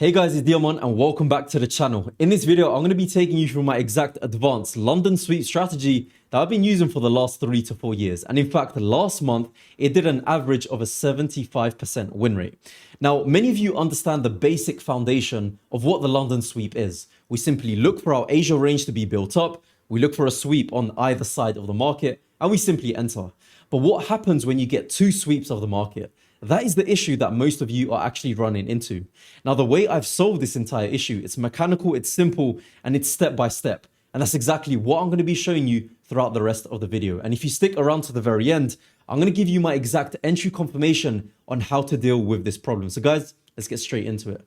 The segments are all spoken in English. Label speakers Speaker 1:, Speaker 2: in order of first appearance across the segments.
Speaker 1: Hey guys, it's Diamant and welcome back to the channel. In this video, I'm going to be taking you through my exact advanced London sweep strategy that I've been using for the last 3 to 4 years. And in fact, last month, it did an average of a 75% win rate. Now, many of you understand the basic foundation of what the London sweep is. We simply look for our Asia range to be built up, we look for a sweep on either side of the market, and we simply enter. But what happens when you get 2 sweeps of the market? That is the issue that most of you are actually running into. Now, the way I've solved this entire issue, it's mechanical, it's simple, and it's step by step. And that's exactly what I'm going to be showing you throughout the rest of the video. And if you stick around to the very end, I'm going to give you my exact entry confirmation on how to deal with this problem. So guys, let's get straight into it.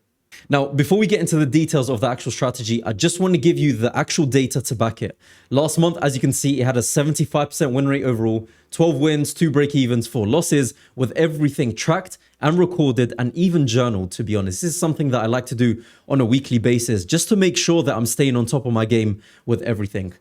Speaker 1: Now, before we get into the details of the actual strategy, I just want to give you the actual data to back it. Last month, as you can see, it had a 75% win rate overall, 12 wins, 2 break-evens, 4 losses, with everything tracked and recorded and even journaled, to be honest. This is something that I like to do on a weekly basis, just to make sure that I'm staying on top of my game with everything.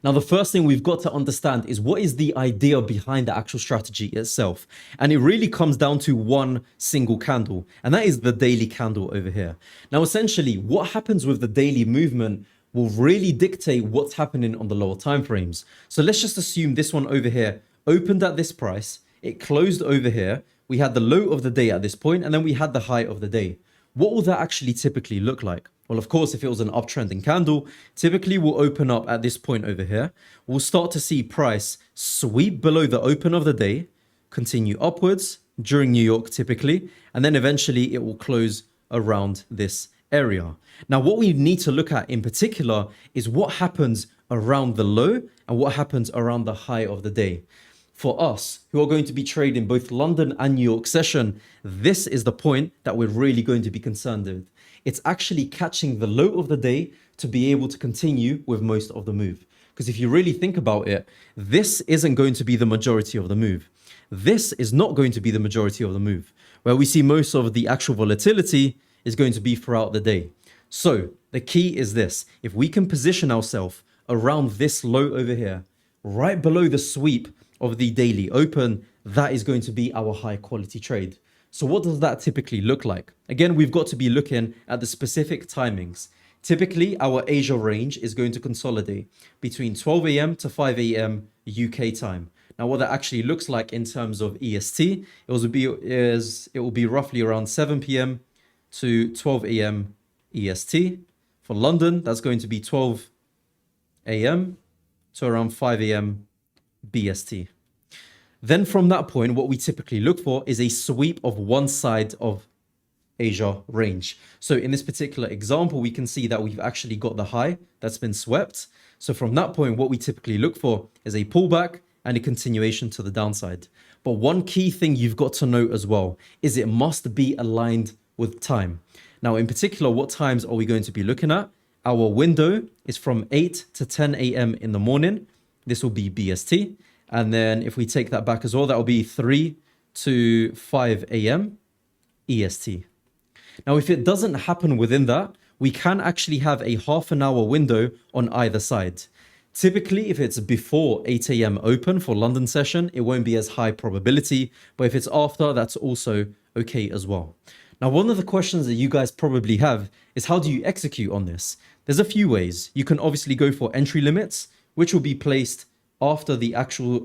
Speaker 1: Now, the first thing we've got to understand is what is the idea behind the actual strategy itself. And it really comes down to one single candle, and that is the daily candle over here. Now, essentially, what happens with the daily movement will really dictate what's happening on the lower time frames. So let's just assume this one over here opened at this price, it closed over here, we had the low of the day at this point, and then we had the high of the day. What will that actually typically look like? Well, of course, if it was an uptrending candle, typically we'll open up at this point over here. We'll start to see price sweep below the open of the day, continue upwards during New York typically, and then eventually it will close around this area. Now, what we need to look at in particular is what happens around the low and what happens around the high of the day. For us, who are going to be trading both London and New York session, this is the point that we're really going to be concerned with. It's actually catching the low of the day to be able to continue with most of the move. Because if you really think about it, this isn't going to be the majority of the move. This is not going to be the majority of the move. Where we see most of the actual volatility is going to be throughout the day. So the key is this. If we can position ourselves around this low over here, right below the sweep of the daily open, that is going to be our high quality trade. So what does that typically look like? Again, we've got to be looking at the specific timings. Typically, our Asia range is going to consolidate between 12 a.m. to 5 a.m. UK time. Now, what that actually looks like in terms of EST, it will be roughly around 7 p.m. to 12 a.m. EST. For London, that's going to be 12 a.m. to around 5 a.m. BST. Then from that point, what we typically look for is a sweep of one side of Asia range. So in this particular example, we can see that we've actually got the high that's been swept. So from that point, what we typically look for is a pullback and a continuation to the downside. But one key thing you've got to note as well is it must be aligned with time. Now, in particular, what times are we going to be looking at? Our window is from 8 to 10 a.m. in the morning. This will be BST. And then if we take that back as well, that will be 3 to 5 a.m. EST. Now, if it doesn't happen within that, we can actually have a half an hour window on either side. Typically, if it's before 8 a.m. open for London session, it won't be as high probability. But if it's after, that's also okay as well. Now, one of the questions that you guys probably have is how do you execute on this? There's a few ways. You can obviously go for entry limits, which will be placed after the actual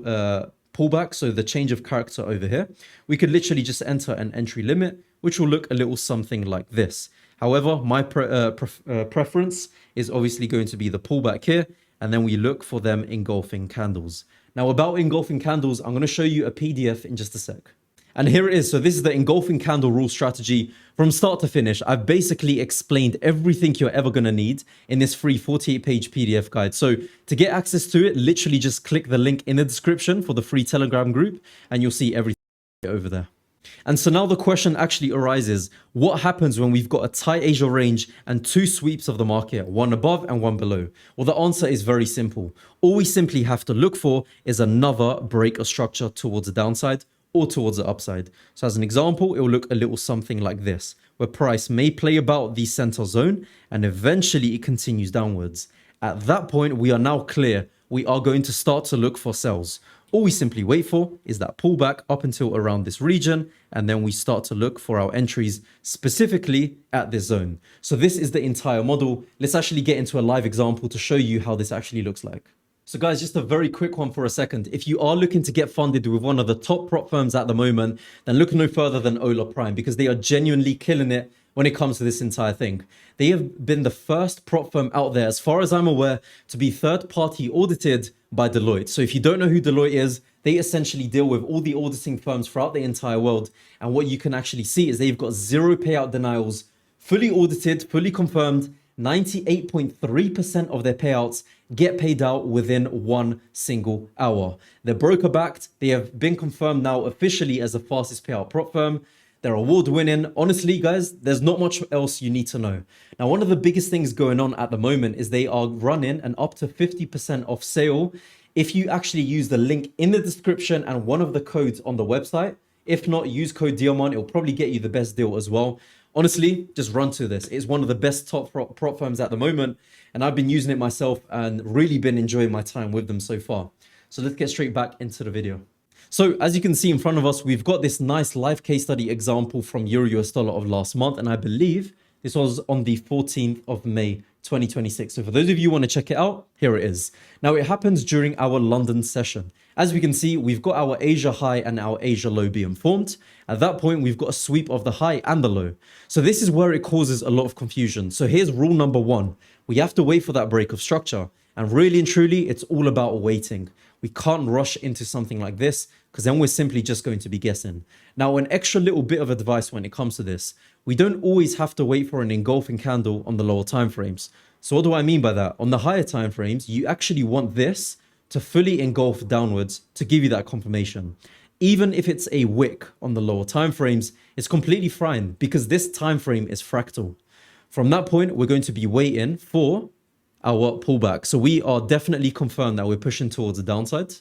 Speaker 1: pullback, so the change of character over here. We could literally just enter an entry limit, which will look a little something like this. However, my preference is obviously going to be the pullback here, and then we look for them engulfing candles. Now, about engulfing candles, I'm going to show you a PDF in just a sec. And here it is. So this is the engulfing candle rule strategy from start to finish. I've basically explained everything you're ever going to need in this free 48-page PDF guide. So to get access to it, literally just click the link in the description for the free Telegram group and you'll see everything over there. And so now the question actually arises, what happens when we've got a tight Asia range and 2 sweeps of the market, one above and one below? Well, the answer is very simple. All we simply have to look for is another break of structure towards the downside or towards the upside. So as an example, it will look a little something like this, where price may play about the center zone and eventually it continues downwards. At that point, we are now clear. We are going to start to look for sells. All we simply wait for is that pullback up until around this region, and then we start to look for our entries specifically at this zone. So this is the entire model. Let's actually get into a live example to show you how this actually looks like. So guys, just a very quick one for a second. If you are looking to get funded with one of the top prop firms at the moment, then look no further than Ola Prime, because they are genuinely killing it when it comes to this entire thing. They have been the first prop firm out there, as far as I'm aware, to be third-party audited by Deloitte. So if you don't know who Deloitte is, they essentially deal with all the auditing firms throughout the entire world. And what you can actually see is they've got zero payout denials, fully audited, fully confirmed. 98.3% of their payouts get paid out within 1 single hour. They're broker backed. They have been confirmed now officially as the fastest payout prop firm. They're award winning. Honestly, guys, there's not much else you need to know. Now, one of the biggest things going on at the moment is they are running an up to 50% off sale if you actually use the link in the description and one of the codes on the website. If not, use code Diamant. It'll probably get you the best deal as well. Honestly, just run to this. It's one of the best top prop firms at the moment, and I've been using it myself and really been enjoying my time with them so far. So let's get straight back into the video. So as you can see in front of us, we've got this nice live case study example from Euro US dollar of last month, and I believe this was on the 14th of May 2026. So for those of you who want to check it out, here it is. Now it happens during our London session. As we can see, we've got our Asia high and our Asia low being formed. At that point, we've got a sweep of the high and the low. So this is where it causes a lot of confusion. So here's rule number one. We have to wait for that break of structure. And really and truly, it's all about waiting. We can't rush into something like this because then we're simply just going to be guessing. Now, an extra little bit of advice when it comes to this. We don't always have to wait for an engulfing candle on the lower time frames. So what do I mean by that? On the higher time frames, you actually want this to fully engulf downwards to give you that confirmation. Even if it's a wick on the lower time frames, it's completely fine because this time frame is fractal. From that point, we're going to be waiting for our pullback. So we are definitely confirmed that we're pushing towards the downside.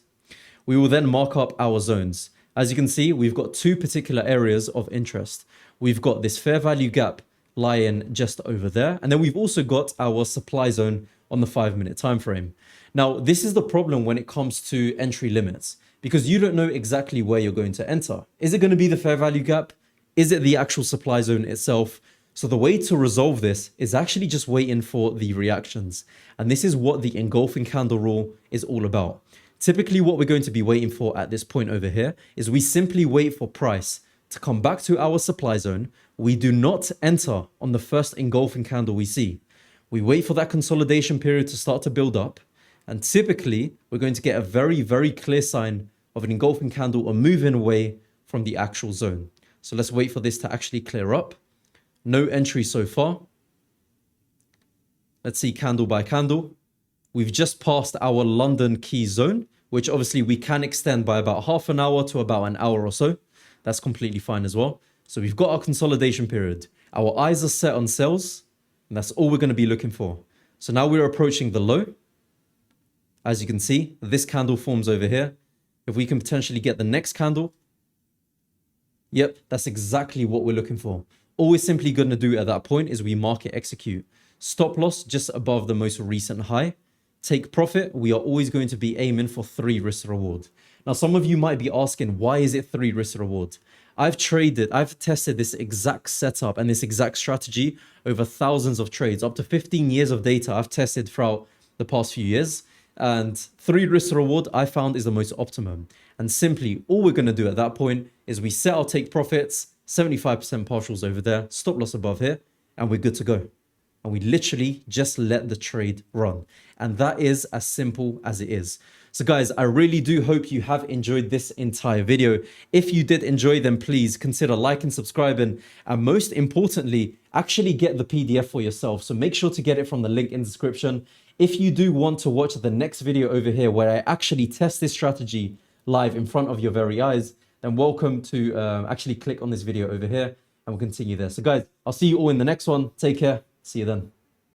Speaker 1: We will then mark up our zones. As you can see, we've got two particular areas of interest. We've got this fair value gap lying just over there. And then we've also got our supply zone on the 5-minute time frame. Now, this is the problem when it comes to entry limits, because you don't know exactly where you're going to enter. Is it going to be the fair value gap? Is it the actual supply zone itself? So the way to resolve this is actually just waiting for the reactions. And this is what the engulfing candle rule is all about. Typically, what we're going to be waiting for at this point over here is we simply wait for price to come back to our supply zone. We do not enter on the first engulfing candle we see. We wait for that consolidation period to start to build up. And typically, we're going to get a very, very clear sign of an engulfing candle or moving away from the actual zone. So let's wait for this to actually clear up. No entry so far. Let's see candle by candle. We've just passed our London key zone, which obviously we can extend by about half an hour to about an hour or so. That's completely fine as well. So we've got our consolidation period. Our eyes are set on sells, and that's all we're going to be looking for. So now we're approaching the low. As you can see, this candle forms over here. If we can potentially get the next candle, yep, that's exactly what we're looking for. All we're simply going to do at that point is we market execute. Stop loss just above the most recent high. Take profit. We are always going to be aiming for 3 risk reward. Now, some of you might be asking, why is it 3 risk reward? I've tested this exact setup and this exact strategy over thousands of trades. Up to 15 years of data I've tested throughout the past few years. And 3 risk reward I found is the most optimum. And simply all we're going to do at that point is we set our take profits, 75% partials over there, stop loss above here, and we're good to go. And we literally just let the trade run. And that is as simple as it is. So guys, I really do hope you have enjoyed this entire video. If you did enjoy, then please consider liking, subscribing, and most importantly, actually get the PDF for yourself. So make sure to get it from the link in the description. If you do want to watch the next video over here where I actually test this strategy live in front of your very eyes, then welcome to actually click on this video over here and we'll continue there. So guys, I'll see you all in the next one. Take care. See you then.